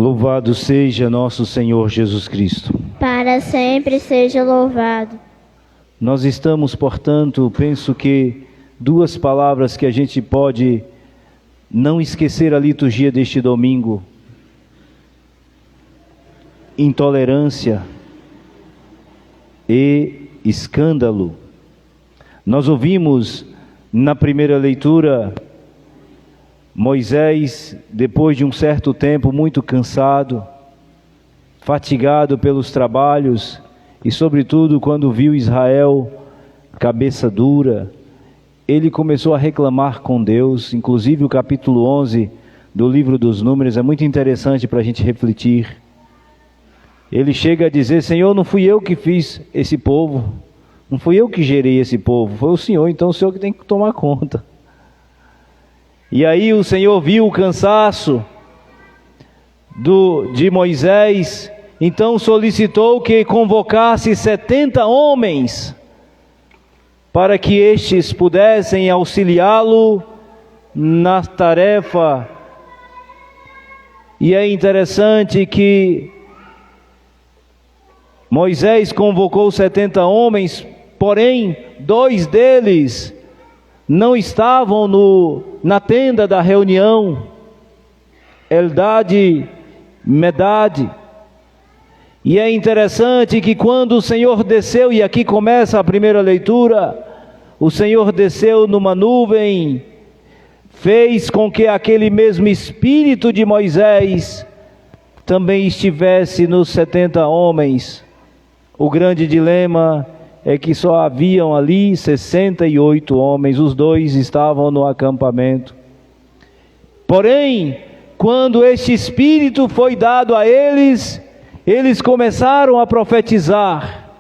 Louvado seja nosso Senhor Jesus Cristo. Para sempre seja louvado. Nós estamos, portanto, penso que duas palavras que a gente pode não esquecer a liturgia deste domingo: intolerância e escândalo. Nós ouvimos na primeira leitura Moisés, depois de um certo tempo muito cansado, fatigado pelos trabalhos e sobretudo quando viu Israel cabeça dura, ele começou a reclamar com Deus. Inclusive o capítulo 11 do livro dos Números é muito interessante para a gente refletir. Ele chega a dizer: Senhor, não fui eu que fiz esse povo, não fui eu que gerei esse povo, foi o Senhor, então o Senhor que tem que tomar conta. E aí o Senhor viu o cansaço de Moisés, então solicitou que convocasse 70 homens para que estes pudessem auxiliá-lo na tarefa. E é interessante que Moisés convocou 70 homens, porém 2 deles não estavam na tenda da reunião, Eldad e Medad. E é interessante que quando o Senhor desceu, e aqui começa a primeira leitura, o Senhor desceu numa nuvem, fez com que aquele mesmo espírito de Moisés também estivesse nos 70 homens. O grande dilema é que só haviam ali 68 homens, os 2 estavam no acampamento. Porém, quando este Espírito foi dado a eles, eles começaram a profetizar.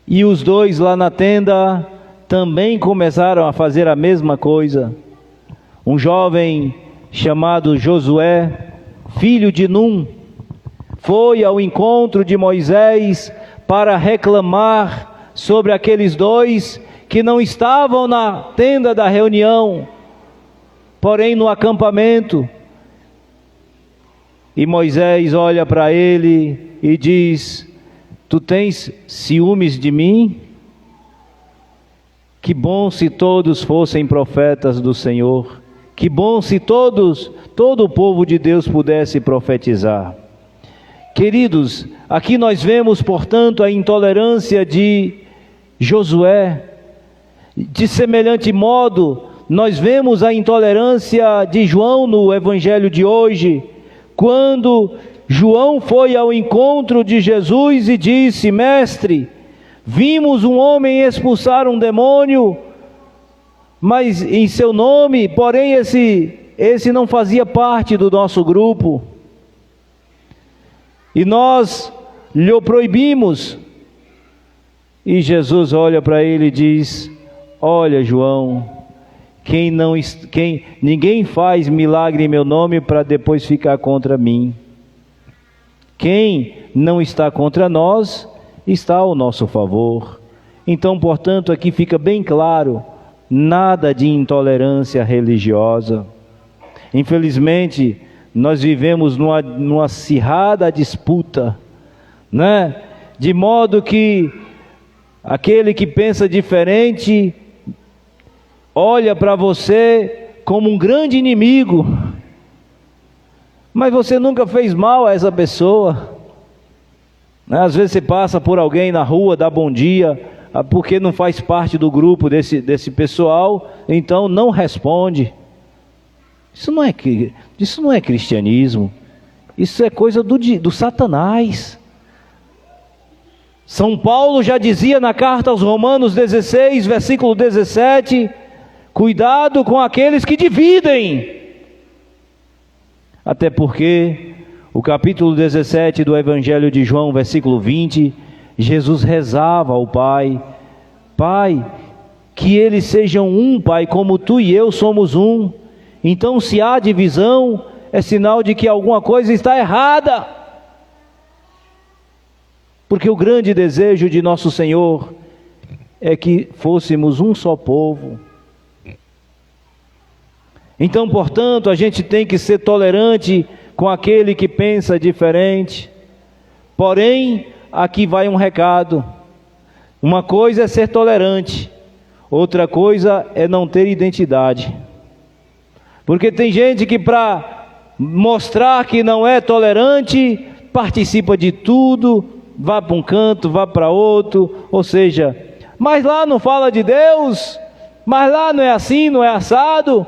E os 2 lá na tenda também começaram a fazer a mesma coisa. Um jovem chamado Josué, filho de Num, foi ao encontro de Moisés para reclamar sobre aqueles 2 que não estavam na tenda da reunião, porém no acampamento. E Moisés olha para ele e diz: tu tens ciúmes de mim? Que bom se todos fossem profetas do Senhor. Que bom se todo o povo de Deus pudesse profetizar. Queridos, aqui nós vemos, portanto, a intolerância de Josué. De semelhante modo, nós vemos a intolerância de João no Evangelho de hoje, quando João foi ao encontro de Jesus e disse: Mestre, vimos um homem expulsar um demônio, mas em seu nome, porém esse não fazia parte do nosso grupo. E nós lhe proibimos. E Jesus olha para ele e diz: olha, João, ninguém faz milagre em meu nome para depois ficar contra mim. Quem não está contra nós, está ao nosso favor. Então, portanto, aqui fica bem claro: nada de intolerância religiosa. Infelizmente, nós vivemos numa acirrada disputa, né? De modo que aquele que pensa diferente olha para você como um grande inimigo, mas você nunca fez mal a essa pessoa, né? Às vezes você passa por alguém na rua, dá bom dia, porque não faz parte do grupo desse pessoal, então não responde. Isso não é cristianismo, isso é coisa do Satanás. São Paulo já dizia na carta aos Romanos 16, versículo 17, cuidado com aqueles que dividem. Até porque o capítulo 17 do Evangelho de João, versículo 20, Jesus rezava ao Pai: Pai, que eles sejam um, Pai, como tu e eu somos um. Então, se há divisão, é sinal de que alguma coisa está errada. Porque o grande desejo de nosso Senhor é que fôssemos um só povo. Então, portanto, a gente tem que ser tolerante com aquele que pensa diferente. Porém, aqui vai um recado. Uma coisa é ser tolerante, outra coisa é não ter identidade. Porque tem gente que, para mostrar que não é tolerante, participa de tudo, vai para um canto, vai para outro, ou seja, mas lá não fala de Deus, mas lá não é assim, não é assado,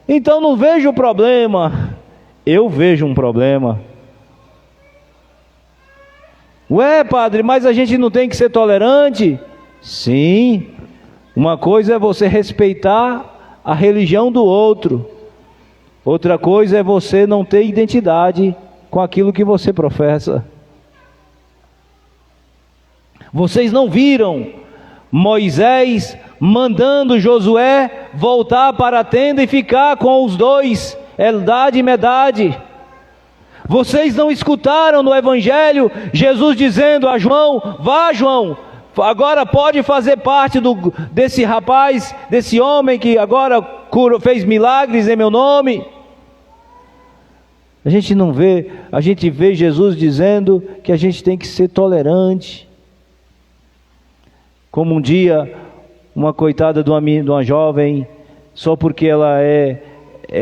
então não vejo problema. Eu vejo um problema. Ué, padre, mas a gente não tem que ser tolerante? Sim, uma coisa é você respeitar a religião do outro, outra coisa é você não ter identidade com aquilo que você professa. Vocês não viram Moisés mandando Josué voltar para a tenda e ficar com os dois, Eldade e Medade? Vocês não escutaram no Evangelho Jesus dizendo a João: vá, João, agora pode fazer parte desse rapaz, desse homem que agora fez milagres em meu nome? A gente não vê, a gente vê Jesus dizendo que a gente tem que ser tolerante. Como um dia, uma coitada de uma jovem, só porque ela é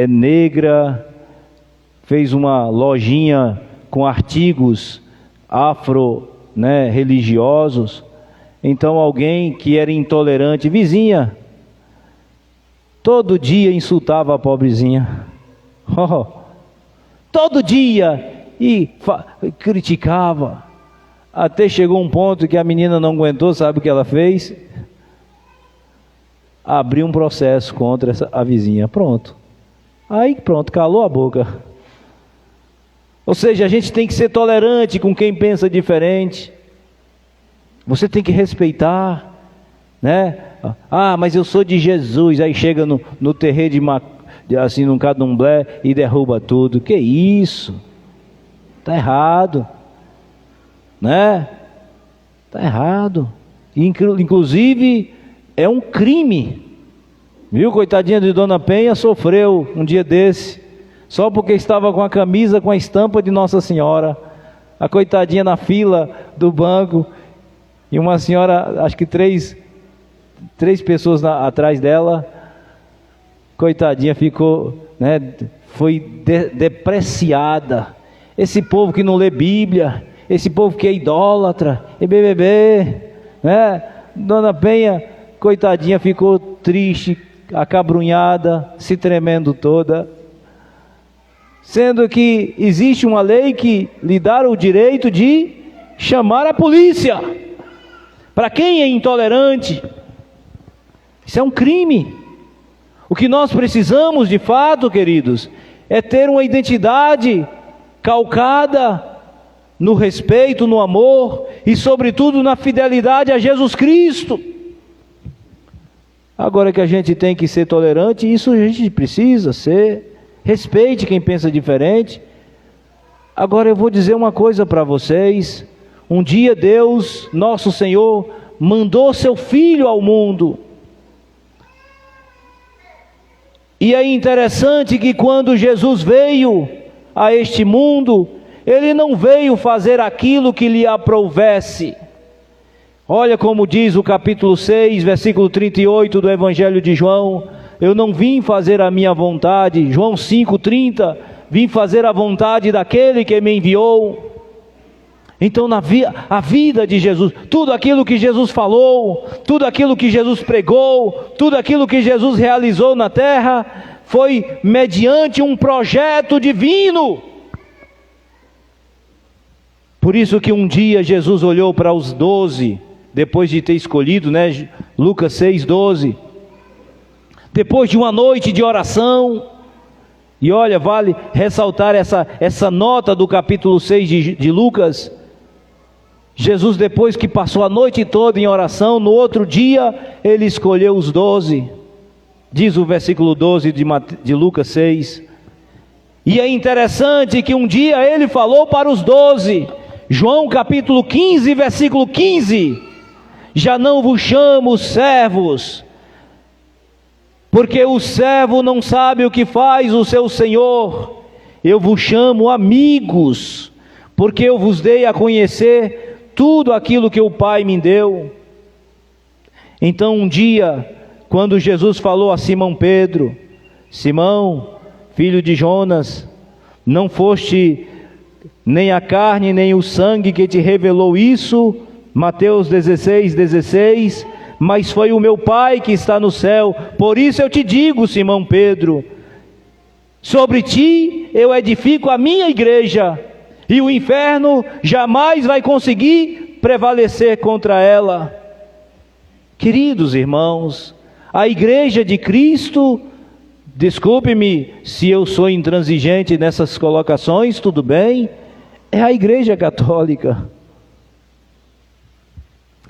negra, fez uma lojinha com artigos religiosos. Então alguém que era intolerante, vizinha, todo dia insultava a pobrezinha. Todo dia, e criticava. Até chegou um ponto que a menina não aguentou, sabe o que ela fez? Abriu um processo contra a vizinha. Pronto. Aí pronto, calou a boca. Ou seja, a gente tem que ser tolerante com quem pensa diferente. Você tem que respeitar, né? Ah, mas eu sou de Jesus. Aí chega no terreiro assim, num candomblé e derruba tudo. Que isso? Está errado, né? Está errado. Inclusive é um crime, viu? Coitadinha de Dona Penha sofreu um dia desse, só porque estava com a camisa com a estampa de Nossa Senhora. A coitadinha na fila do banco, e uma senhora, acho que três pessoas atrás dela. Coitadinha ficou, né? Foi depreciada. Esse povo que não lê Bíblia, esse povo que é idólatra, é BBB, né? Dona Penha, coitadinha, ficou triste, acabrunhada, se tremendo toda, sendo que existe uma lei que lhe dá o direito de chamar a polícia para quem é intolerante. Isso é um crime. O que nós precisamos de fato, queridos, é ter uma identidade calcada no respeito, no amor e sobretudo na fidelidade a Jesus Cristo. Agora que a gente tem que ser tolerante, isso a gente precisa ser. Respeite quem pensa diferente. Agora eu vou dizer uma coisa para vocês. Um dia Deus, nosso Senhor, mandou seu Filho ao mundo. E é interessante que quando Jesus veio a este mundo, Ele não veio fazer aquilo que lhe aprouvesse. Olha como diz o capítulo 6, versículo 38 do Evangelho de João: eu não vim fazer a minha vontade. João 5,30, vim fazer a vontade daquele que me enviou. Então a vida de Jesus, tudo aquilo que Jesus falou, tudo aquilo que Jesus pregou, tudo aquilo que Jesus realizou na terra, foi mediante um projeto divino. Por isso que um dia Jesus olhou para os 12, depois de ter escolhido, né? Lucas 6,12. Depois de uma noite de oração, e olha, vale ressaltar essa nota do capítulo 6 de Lucas. Jesus, depois que passou a noite toda em oração, no outro dia, Ele escolheu os 12. Diz o versículo 12 de Lucas 6. E é interessante que um dia Ele falou para os 12, João capítulo 15, versículo 15: já não vos chamo servos, porque o servo não sabe o que faz o seu senhor, eu vos chamo amigos, porque eu vos dei a conhecer tudo aquilo que o Pai me deu. Então um dia, quando Jesus falou a Simão Pedro: Simão, filho de Jonas, não foste nem a carne nem o sangue que te revelou isso, Mateus 16:16, mas foi o meu Pai que está no céu. Por isso eu te digo, Simão Pedro, sobre ti eu edifico a minha igreja, e o inferno jamais vai conseguir prevalecer contra ela. Queridos irmãos, a igreja de Cristo, desculpe-me se eu sou intransigente nessas colocações, tudo bem, é a igreja católica.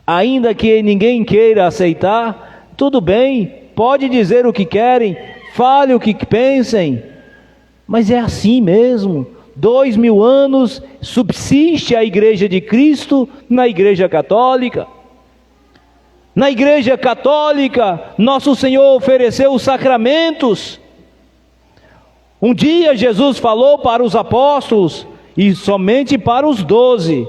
Ainda que ninguém queira aceitar, tudo bem, pode dizer o que querem, fale o que pensem, mas é assim mesmo. 2000 anos subsiste a igreja de Cristo na igreja católica. Na igreja católica, nosso Senhor ofereceu os sacramentos. Um dia Jesus falou para os apóstolos, e somente para os 12.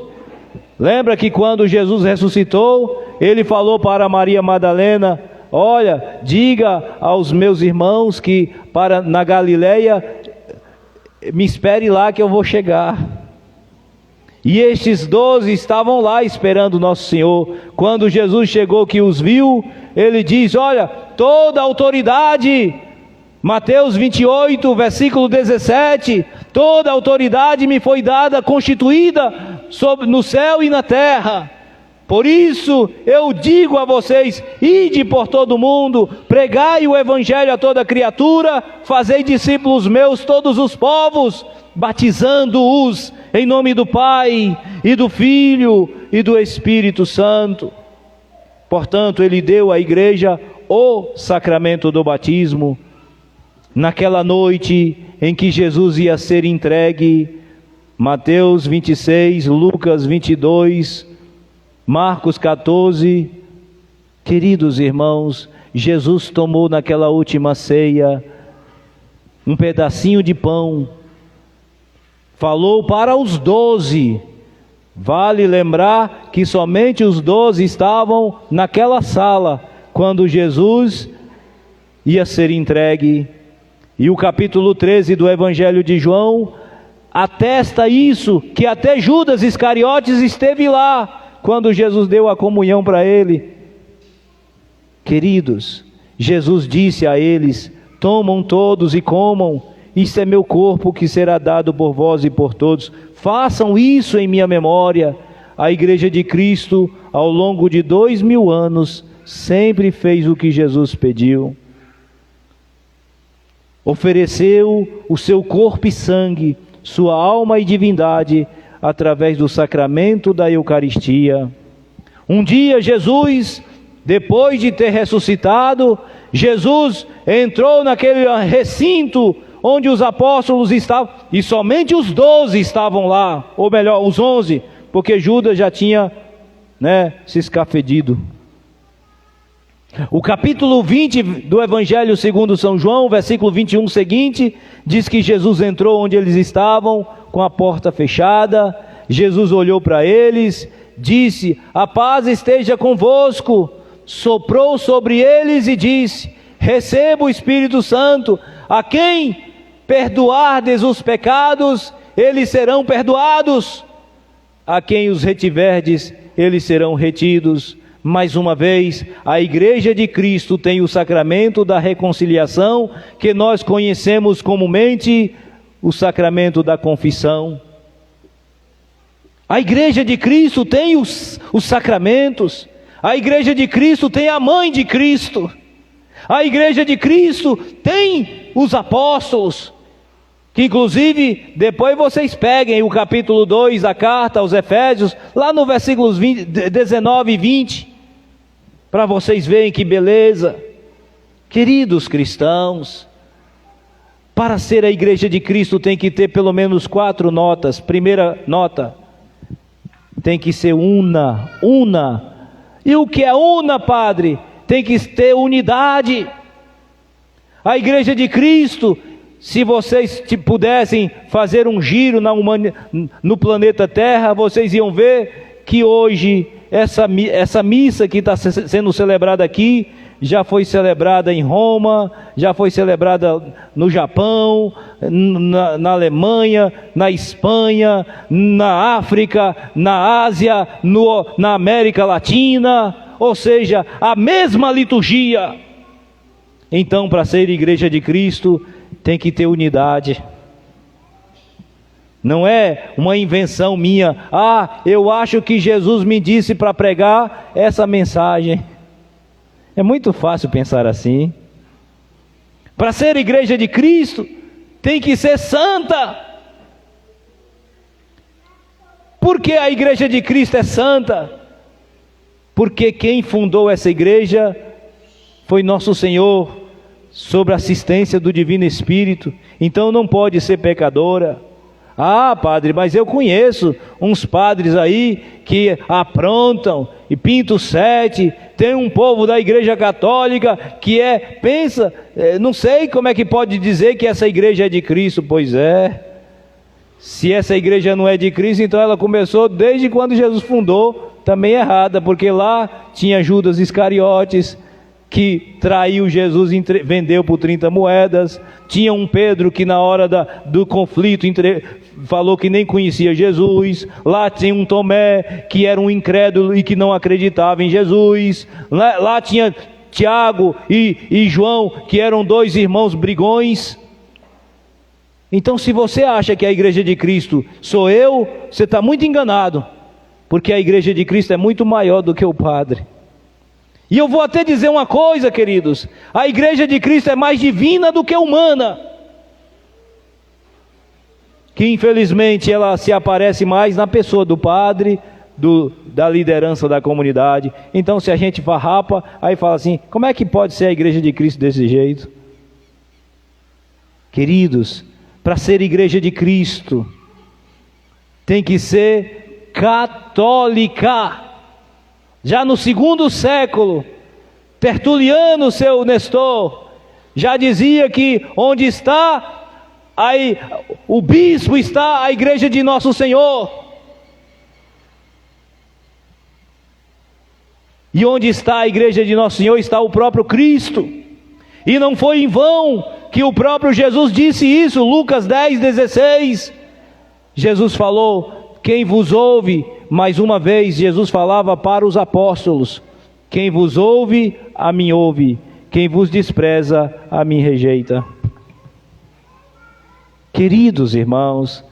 Lembra que quando Jesus ressuscitou, ele falou para Maria Madalena: olha, diga aos meus irmãos que na Galileia me espere lá que eu vou chegar. E estes 12 estavam lá esperando nosso Senhor. Quando Jesus chegou, que os viu, ele diz: olha, toda a autoridade, Mateus 28, versículo 17, toda a autoridade me foi dada, constituída no céu e na terra. Por isso eu digo a vocês: ide por todo o mundo, pregai o evangelho a toda criatura, fazei discípulos meus todos os povos, batizando-os em nome do Pai e do Filho e do Espírito Santo. Portanto, ele deu à igreja o sacramento do batismo. Naquela noite em que Jesus ia ser entregue, Mateus 26, Lucas 22, Marcos 14, queridos irmãos, Jesus tomou naquela última ceia um pedacinho de pão, falou para os 12, vale lembrar que somente os 12 estavam naquela sala, quando Jesus ia ser entregue, e o capítulo 13 do Evangelho de João atesta isso, que até Judas Iscariotes esteve lá, quando Jesus deu a comunhão para ele. Queridos, Jesus disse a eles: tomam todos e comam, isto é meu corpo que será dado por vós e por todos, façam isso em minha memória. A igreja de Cristo, ao longo de 2000 anos, sempre fez o que Jesus pediu. Ofereceu o seu corpo e sangue, sua alma e divindade, através do sacramento da Eucaristia. Um dia Jesus, depois de ter ressuscitado, Jesus entrou naquele recinto onde os apóstolos estavam, e somente os 12 estavam lá, ou melhor, os 11, porque Judas já tinha se escafedido. O capítulo 20 do Evangelho segundo São João, versículo 21 seguinte, diz que Jesus entrou onde eles estavam, com a porta fechada. Jesus olhou para eles, disse: a paz esteja convosco. Soprou sobre eles e disse: receba o Espírito Santo. A quem perdoardes os pecados, eles serão perdoados. A quem os retiverdes, eles serão retidos. Mais uma vez, a igreja de Cristo tem o sacramento da reconciliação, que nós conhecemos comumente o sacramento da confissão. A igreja de Cristo tem os sacramentos. A igreja de Cristo tem a mãe de Cristo. A igreja de Cristo tem os apóstolos, que inclusive depois vocês peguem o capítulo 2 da carta aos Efésios, lá no versículos 19 e 20, para vocês verem que beleza. Queridos cristãos, para ser a igreja de Cristo tem que ter pelo menos 4 notas. Primeira nota, tem que ser una. E o que é una, padre? Tem que ter unidade. A igreja de Cristo se vocês pudessem fazer um giro no planeta Terra, vocês iam ver que hoje essa missa que está sendo celebrada aqui, já foi celebrada em Roma, já foi celebrada no Japão, na Alemanha, na Espanha, na África, na Ásia, na América Latina, ou seja, a mesma liturgia. Então, para ser igreja de Cristo, tem que ter unidade. Não é uma invenção minha. Eu acho que Jesus me disse para pregar essa mensagem. É muito fácil pensar assim. Para ser igreja de Cristo, tem que ser santa. Por que a igreja de Cristo é santa? Porque quem fundou essa igreja foi nosso Senhor, sob a assistência do Divino Espírito. Então não pode ser pecadora. Padre, mas eu conheço uns padres aí que aprontam e pintam 7. Tem um povo da igreja católica que não sei como é que pode dizer que essa igreja é de Cristo. Pois é, se essa igreja não é de Cristo, então ela começou desde quando Jesus fundou, também errada, porque lá tinha Judas Iscariotes, que traiu Jesus, vendeu por 30 moedas. Tinha um Pedro que na hora do conflito falou que nem conhecia Jesus. Lá tinha um Tomé que era um incrédulo e que não acreditava em Jesus. Lá tinha Tiago e João, que eram 2 irmãos brigões. Então, se você acha que a igreja de Cristo sou eu, você está muito enganado, porque a igreja de Cristo é muito maior do que o padre. E eu vou até dizer uma coisa, queridos: a igreja de Cristo é mais divina do que humana, que infelizmente ela se aparece mais na pessoa do padre, da liderança da comunidade. Então, se a gente farrapa, aí fala assim: como é que pode ser a igreja de Cristo desse jeito? Queridos, para ser igreja de Cristo, tem que ser católica. Já no 2º século, Tertuliano, seu Nestor, já dizia que onde está aí o bispo, está a igreja de Nosso Senhor. E onde está a igreja de Nosso Senhor, está o próprio Cristo. E não foi em vão que o próprio Jesus disse isso. Lucas 10:16, Jesus falou: quem vos ouve, mais uma vez Jesus falava para os apóstolos: quem vos ouve, a mim ouve; quem vos despreza, a mim rejeita. Queridos irmãos,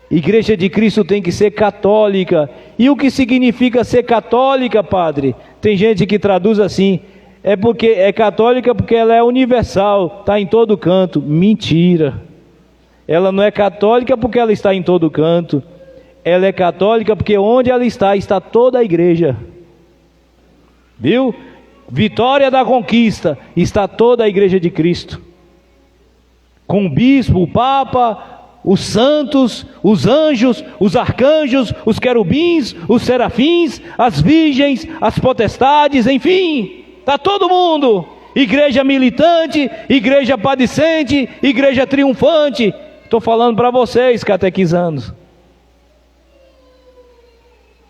igreja de Cristo tem que ser católica. E o que significa ser católica, padre? Tem gente que traduz assim: é católica porque ela é universal, está em todo canto. Mentira. Ela não é católica porque ela está em todo canto. Ela é católica porque onde ela está toda a igreja. Viu? Vitória da Conquista, está toda a igreja de Cristo, com o bispo, o papa, os santos, os anjos, os arcanjos, os querubins, os serafins, as virgens, as potestades, enfim, está todo mundo. Igreja militante, igreja padecente, igreja triunfante. Estou falando para vocês, catequizandos.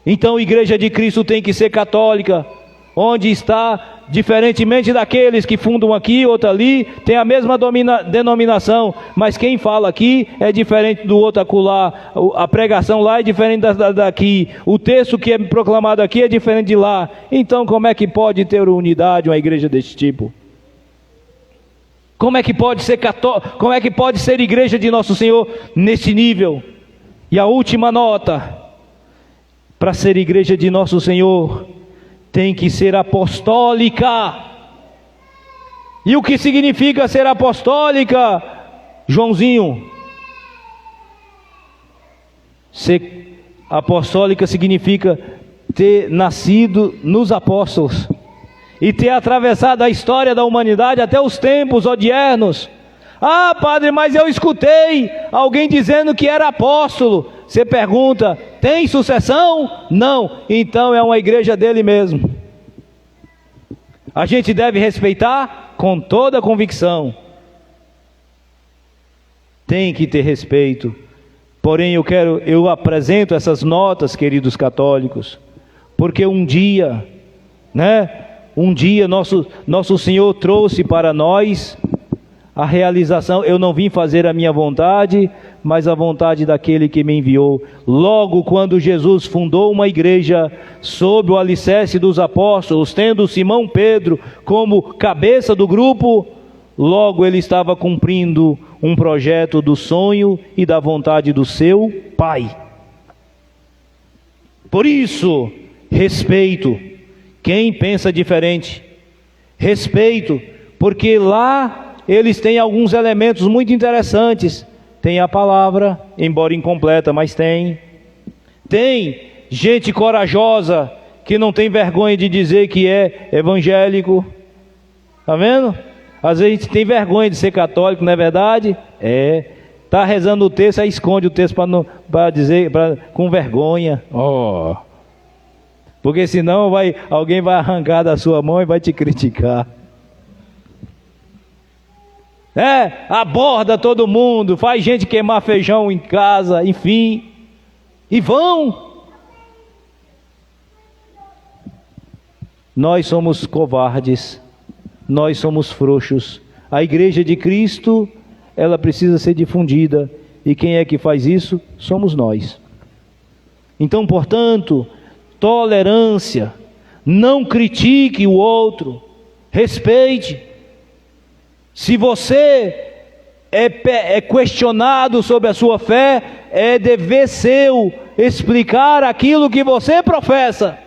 Então, a igreja de Cristo tem que ser católica. Onde está, diferentemente daqueles que fundam aqui, outro ali, tem a mesma denominação, mas quem fala aqui é diferente do outro acolá. A pregação lá é diferente daqui. O texto que é proclamado aqui é diferente de lá. Então, como é que pode ter unidade uma igreja desse tipo? Como é que pode ser Como é que pode ser igreja de Nosso Senhor nesse nível? E a última nota: para ser igreja de Nosso Senhor, tem que ser apostólica. E o que significa ser apostólica, Joãozinho? Ser apostólica significa ter nascido nos apóstolos e ter atravessado a história da humanidade até os tempos odiernos. Padre, mas eu escutei alguém dizendo que era apóstolo. Você pergunta: tem sucessão? Não. Então é uma igreja dele mesmo. A gente deve respeitar com toda a convicção. tem que ter respeito. Porém, eu apresento essas notas, queridos católicos, porque um dia nosso Senhor trouxe para nós a realização. Eu não vim fazer a minha vontade, mas a vontade daquele que me enviou. Logo quando Jesus fundou uma igreja sob o alicerce dos apóstolos, tendo Simão Pedro como cabeça do grupo, logo ele estava cumprindo um projeto do sonho e da vontade do seu Pai. Por isso, respeito quem pensa diferente. Respeito, porque lá eles têm alguns elementos muito interessantes. Tem a palavra, embora incompleta, mas tem. Tem gente corajosa que não tem vergonha de dizer que é evangélico. Está vendo? Às vezes a gente tem vergonha de ser católico, não é verdade? Está rezando o texto, aí esconde o texto para dizer com vergonha. Porque senão alguém vai arrancar da sua mão e vai te criticar. Aborda todo mundo, faz gente queimar feijão em casa, enfim. E vão. Nós somos covardes. Nós somos frouxos. A igreja de Cristo, ela precisa ser difundida. E quem é que faz isso? Somos nós. Então, portanto, tolerância. Não critique o outro. Respeite. Se você é questionado sobre a sua fé, é dever seu explicar aquilo que você professa.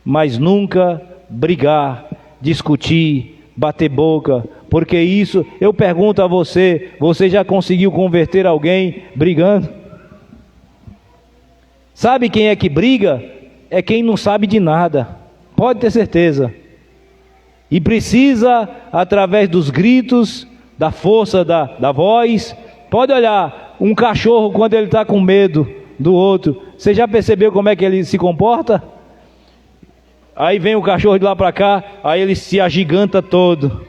Mas nunca brigar, discutir, bater boca, porque isso, eu pergunto a você, você já conseguiu converter alguém brigando? Sabe quem é que briga? É quem não sabe de nada, pode ter certeza. E precisa, através dos gritos, da força da voz. Pode olhar, um cachorro quando ele está com medo do outro, você já percebeu como é que ele se comporta? Aí vem o cachorro de lá para cá, aí ele se agiganta todo,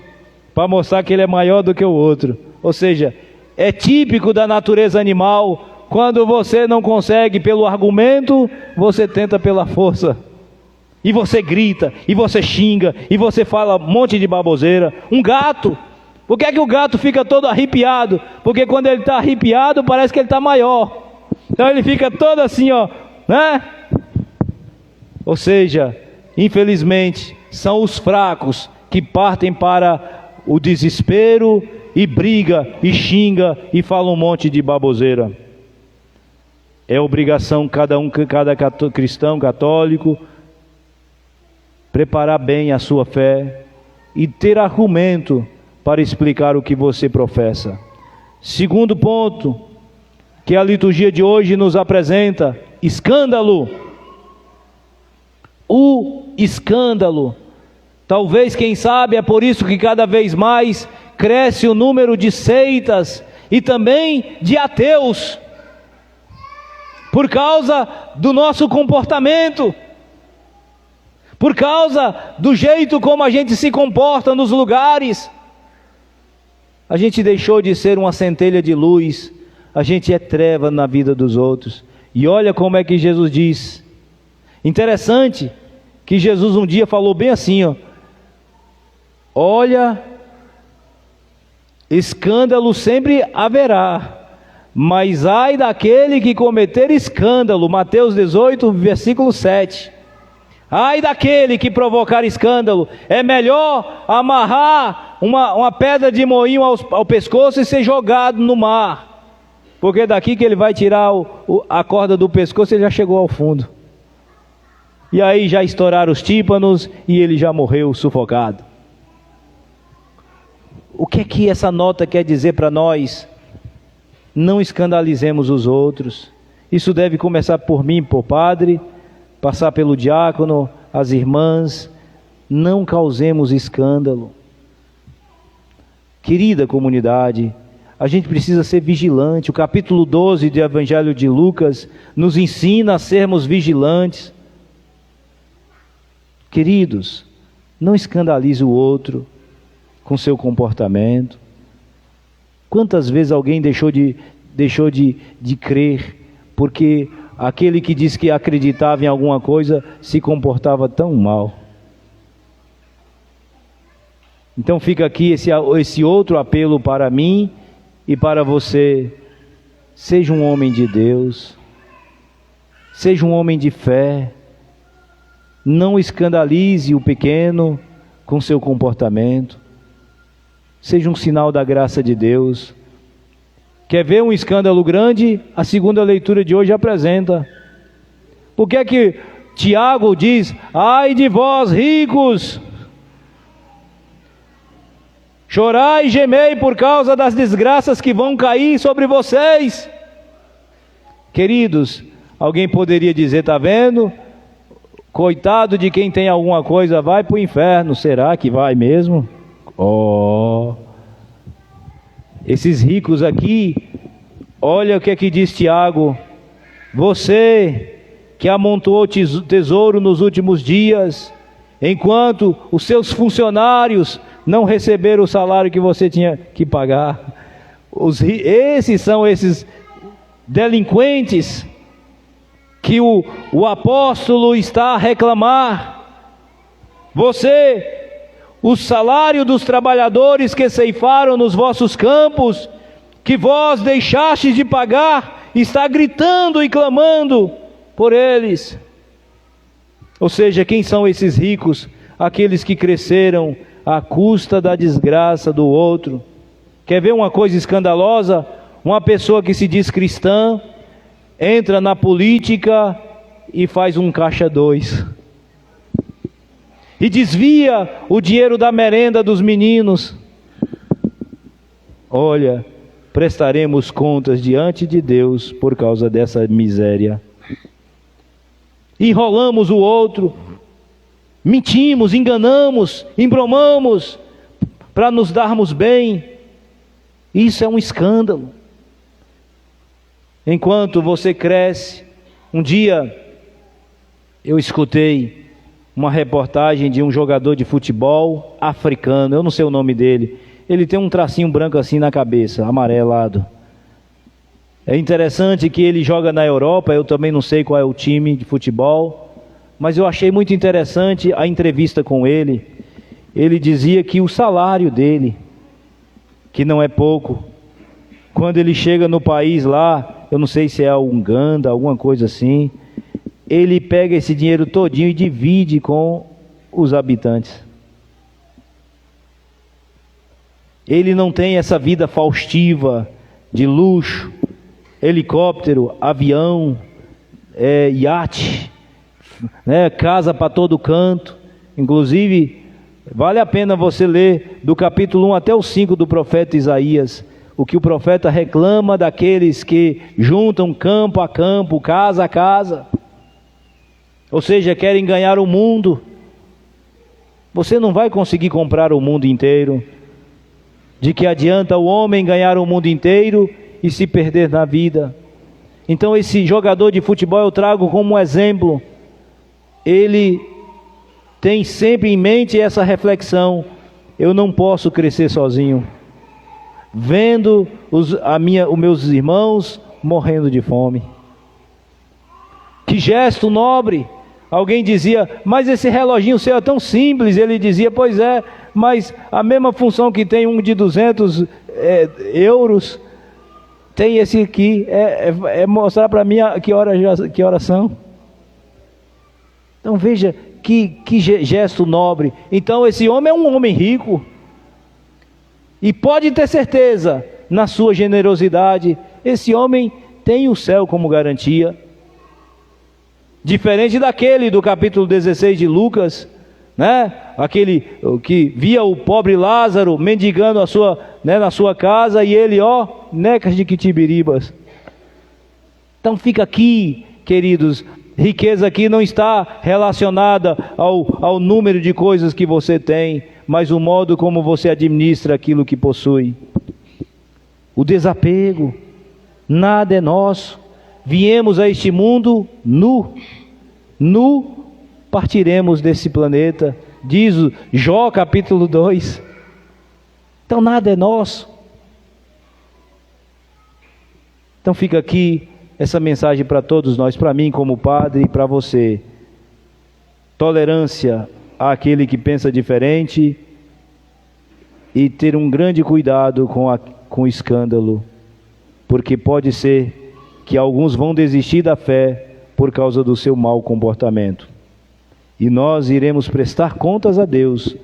para mostrar que ele é maior do que o outro. Ou seja, é típico da natureza animal. Quando você não consegue pelo argumento, você tenta pela força. E você grita, e você xinga, e você fala um monte de baboseira. Um gato, por que é que o gato fica todo arrepiado? Porque quando ele está arrepiado, parece que ele está maior. Então ele fica todo assim, né? Ou seja, infelizmente, são os fracos que partem para o desespero, e briga, e xinga, e fala um monte de baboseira. É obrigação cada cristão católico preparar bem a sua fé e ter argumento para explicar o que você professa. Segundo ponto que a liturgia de hoje nos apresenta: escândalo. O escândalo. Talvez, quem sabe, é por isso que cada vez mais cresce o número de seitas e também de ateus, por causa do nosso comportamento, por causa do jeito como a gente se comporta nos lugares. A gente deixou de ser uma centelha de luz, a gente é treva na vida dos outros. E olha como é que Jesus diz. Interessante que Jesus um dia falou bem assim, olha, escândalo sempre haverá, mas ai daquele que cometer escândalo. Mateus 18, versículo 7. Ai daquele que provocar escândalo. É melhor amarrar uma pedra de moinho ao pescoço e ser jogado no mar, porque daqui que ele vai tirar a corda do pescoço, ele já chegou ao fundo. E aí já estouraram os tímpanos e ele já morreu sufocado. O que é que essa nota quer dizer para nós? Não escandalizemos os outros. Isso deve começar por mim, por padre, passar pelo diácono, as irmãs. Não causemos escândalo. Querida comunidade, a gente precisa ser vigilante. O capítulo 12 do Evangelho de Lucas nos ensina a sermos vigilantes. Queridos, não escandalize o outro com seu comportamento. Quantas vezes alguém deixou de crer, porque aquele que disse que acreditava em alguma coisa se comportava tão mal? Então fica aqui esse outro apelo para mim e para você. Seja um homem de Deus, seja um homem de fé, não escandalize o pequeno com seu comportamento, seja um sinal da graça de Deus. Quer ver um escândalo grande? A segunda leitura de hoje apresenta. Por que é que Tiago diz: ai de vós ricos, chorai e gemei por causa das desgraças que vão cair sobre vocês? Queridos, alguém poderia dizer: está vendo? Coitado de quem tem alguma coisa, vai para o inferno. Será que vai mesmo? Esses ricos aqui, olha o que é que diz Tiago: você que amontoou tesouro nos últimos dias, enquanto os seus funcionários não receberam o salário que você tinha que pagar. Esses são esses delinquentes que o apóstolo está a reclamar. O salário dos trabalhadores que ceifaram nos vossos campos, que vós deixastes de pagar, está gritando e clamando por eles. Ou seja, quem são esses ricos? Aqueles que cresceram à custa da desgraça do outro. Quer ver uma coisa escandalosa? Uma pessoa que se diz cristã entra na política e faz um caixa 2 e desvia o dinheiro da merenda dos meninos. Olha, prestaremos contas diante de Deus por causa dessa miséria. Enrolamos o outro, mentimos, enganamos, embromamos para nos darmos bem. Isso é um escândalo. Enquanto você cresce, um dia eu escutei uma reportagem de um jogador de futebol africano, eu não sei o nome dele, ele tem um tracinho branco assim na cabeça, amarelado. É interessante que ele joga na Europa, eu também não sei qual é o time de futebol, mas eu achei muito interessante a entrevista com ele. Ele dizia que o salário dele, que não é pouco, quando ele chega no país lá, eu não sei se é Uganda, alguma coisa assim, ele pega esse dinheiro todinho e divide com os habitantes. Ele não tem essa vida faustiva de luxo, helicóptero, avião, iate, casa para todo canto. Inclusive, vale a pena você ler do capítulo 1 até o 5 do profeta Isaías, o que o profeta reclama daqueles que juntam campo a campo, casa a casa, ou seja, querem ganhar o mundo. Você não vai conseguir comprar o mundo inteiro. De que adianta o homem ganhar o mundo inteiro e se perder na vida? Então esse jogador de futebol eu trago como exemplo. Ele tem sempre em mente essa reflexão: eu não posso crescer sozinho, vendo os meus irmãos morrendo de fome. Que gesto nobre! Alguém dizia: mas esse reloginho seu é tão simples. Ele dizia: pois é, mas a mesma função que tem um de 200 euros, tem esse aqui, é mostrar para mim que horas são. Então veja, que gesto nobre. Então esse homem é um homem rico, e pode ter certeza, na sua generosidade, esse homem tem o céu como garantia. Diferente daquele do capítulo 16 de Lucas, aquele que via o pobre Lázaro mendigando na sua casa, e ele, necas de quitibiribas. Então fica aqui, queridos, riqueza aqui não está relacionada ao número de coisas que você tem, mas o modo como você administra aquilo que possui. O desapego, nada é nosso. Viemos a este mundo nu partiremos desse planeta, diz Jó capítulo 2. Então nada é nosso. Então fica aqui essa mensagem para todos nós, para mim como padre e para você. Tolerância àquele que pensa diferente e ter um grande cuidado com o escândalo, porque pode ser que alguns vão desistir da fé por causa do seu mau comportamento. E nós iremos prestar contas a Deus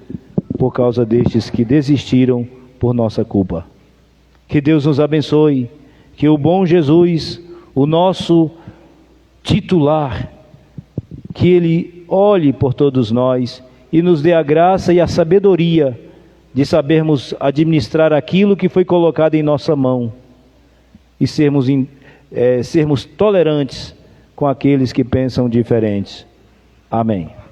por causa destes que desistiram por nossa culpa. Que Deus nos abençoe, que o bom Jesus, o nosso titular, que Ele olhe por todos nós e nos dê a graça e a sabedoria de sabermos administrar aquilo que foi colocado em nossa mão e sermos tolerantes com aqueles que pensam diferentes. Amém.